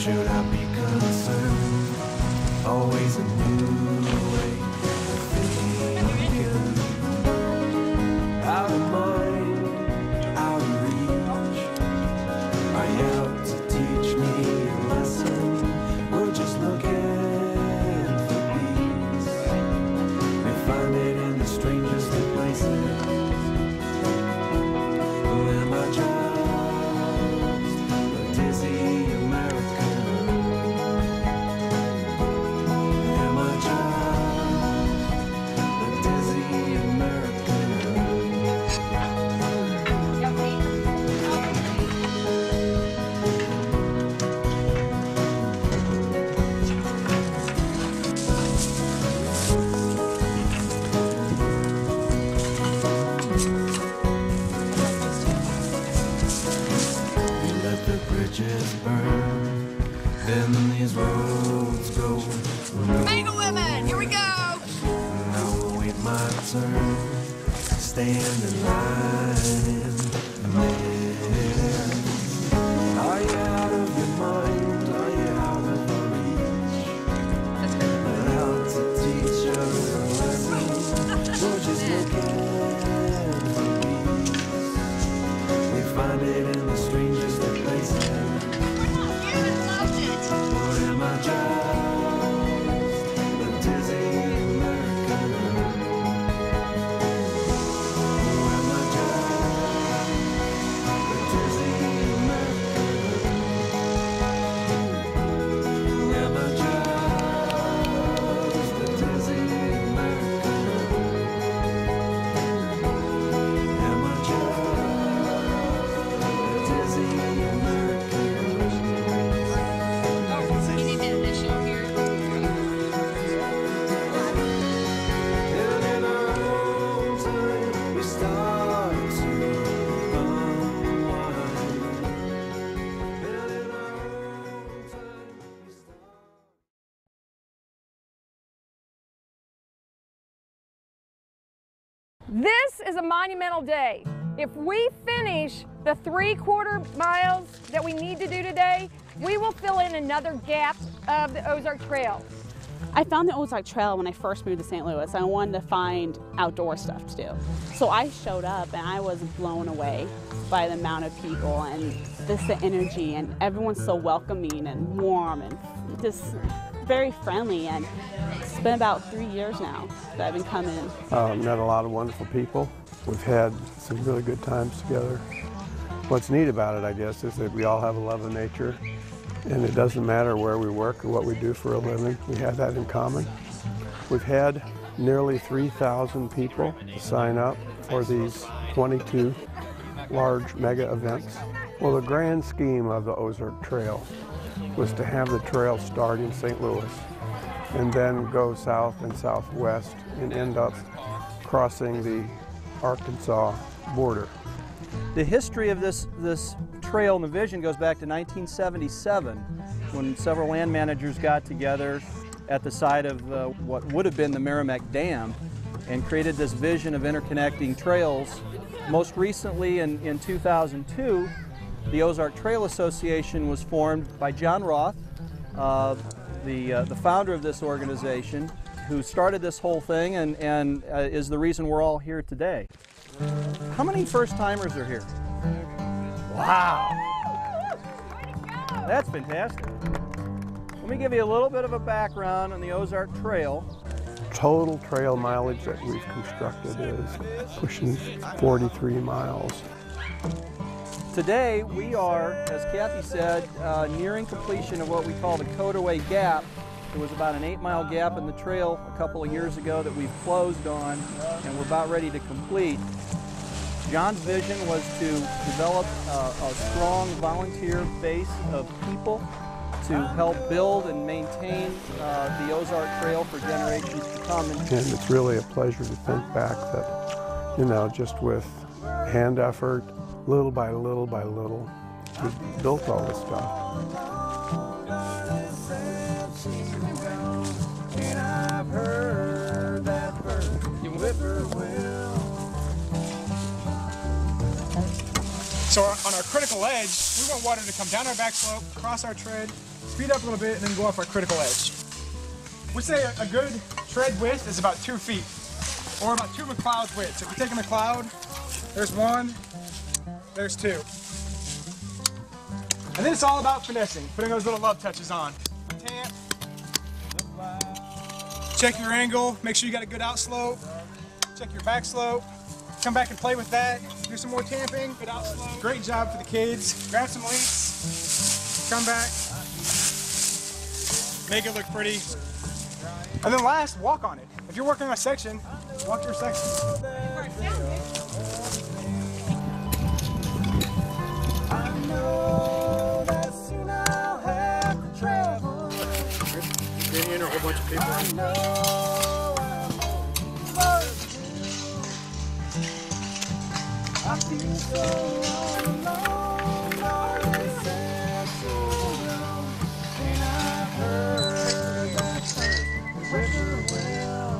should I be concerned? Always a new way of thinking. Out of mind, out of reach. Are you out to teach me a lesson? We're just looking for peace. We find it in the strangest of places. Who am I just a dizzy American? Am I just a dizzy American? We let the bridges burn, then these roads go. Mega women, here we go. Now we'll wait my turn, stand in line in there. Are you out of your mind? Are you out of our reach? That's good. We're out to teach us a lesson. We're just looking for peace. We find it in the strangest of places. Or am I just a dizzy American? Or am I just a dizzy American? Am I just a dizzy American? Am I just a dizzy American? You need to initial here. And in our own time, we start to unwind. And in our own time, we start. This is a monumental day. If we finish the 3/4 miles that we need to do today, we will fill in another gap of the Ozark Trail. I found the Ozark Trail when I first moved to St. Louis. I wanted to find outdoor stuff to do. So I showed up and I was blown away by the amount of people and just the energy, and everyone's so welcoming and warm and just very friendly. And it's been about 3 years now that I've been coming. Met a lot of wonderful people. We've had some really good times together. What's neat about it, I guess, is that we all have a love of nature, and it doesn't matter where we work or what we do for a living. We have that in common. We've had nearly 3,000 people sign up for these 22 large mega events. Well, the grand scheme of the Ozark Trail was to have the trail start in St. Louis and then go south and southwest and end up crossing the Arkansas border. The history of this trail and the vision goes back to 1977, when several land managers got together at the site of what would have been the Merrimack Dam and created this vision of interconnecting trails. Most recently in 2002, the Ozark Trail Association was formed by John Roth, the founder of this organization, who started this whole thing and is the reason we're all here today. How many first-timers are here? Wow! That's fantastic. Let me give you a little bit of a background on the Ozark Trail. Total trail mileage that we've constructed is pushing 43 miles. Today we are, as Kathy said, nearing completion of what we call the Codaway Gap. There was about an 8-mile gap in the trail a couple of years ago that we've closed on, and we're about ready to complete. John's vision was to develop a strong volunteer base of people to help build and maintain the Ozark Trail for generations to come. And it's really a pleasure to think back that, you know, just with hand effort, little by little by little, we built all this stuff. So on our critical edge, we want water to come down our back slope, cross our tread, speed up a little bit, and then go off our critical edge. We say a good tread width is about 2 feet, or about 2 McLeod's widths. If you take a McLeod, there's 1, there's 2. And then it's all about finessing, putting those little love touches on. Tamp. Check your angle, make sure you got a good out slope. Check your back slope. Come back and play with that. Do some more tamping. Good out slope. Great job for the kids. Grab some links. Come back. Make it look pretty. And then last, walk on it. If you're working on a section, walk your section. Danny and a whole bunch of people. I feel so alone, always sad, so alone. And I heard that whippoorwill.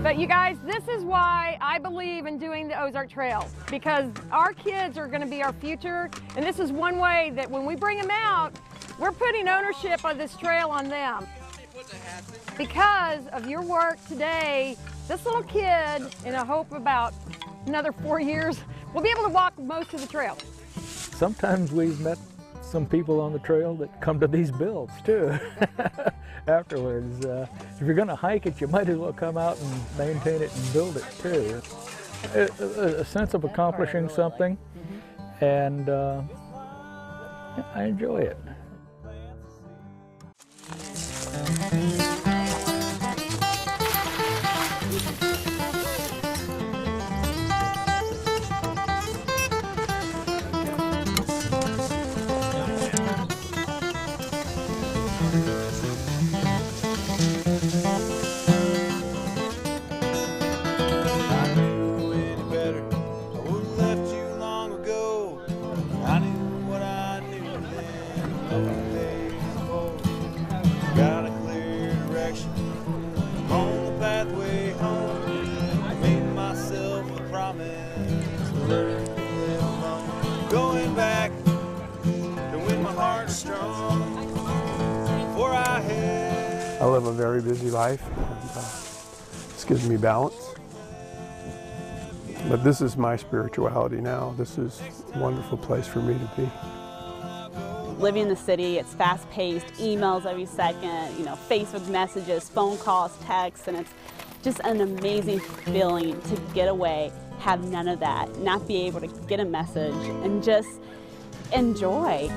But you guys, this is why I believe in doing the Ozark Trail, because our kids are going to be our future, and this is one way that when we bring them out, we're putting ownership of this trail on them. Because of your work today, this little kid, in a hope about another 4 years, will be able to walk most of the trail. Sometimes we've met some people on the trail that come to these builds too afterwards. If you're going to hike it, you might as well come out and maintain it and build it too. A sense of accomplishing something, and I enjoy it. Got a clear direction on the pathway home. I made myself a promise to learn to live alone. Going back to when my heart's strong. Before I had. I live a very busy life, and this gives me balance. But this is my spirituality now. This is a wonderful place for me to be. Living in the city, it's fast-paced, emails every second, you know, Facebook messages, phone calls, texts, and it's just an amazing feeling to get away, have none of that, not be able to get a message, and just enjoy.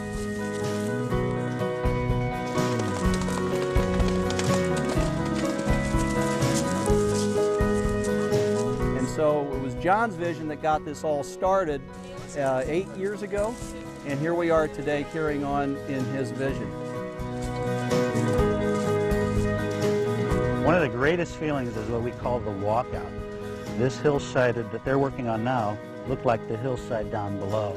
And so it was John's vision that got this all started 8 years ago. And here we are today carrying on in his vision. One of the greatest feelings is what we call the walkout. This hillside that they're working on now looked like the hillside down below.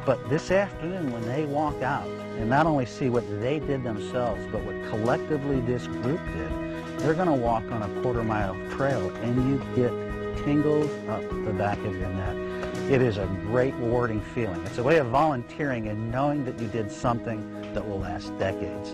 But this afternoon when they walk out and not only see what they did themselves, but what collectively this group did, they're going to walk on a quarter-mile trail and you get tingles up the back of your neck. It is a great rewarding feeling. It's a way of volunteering and knowing that you did something that will last decades.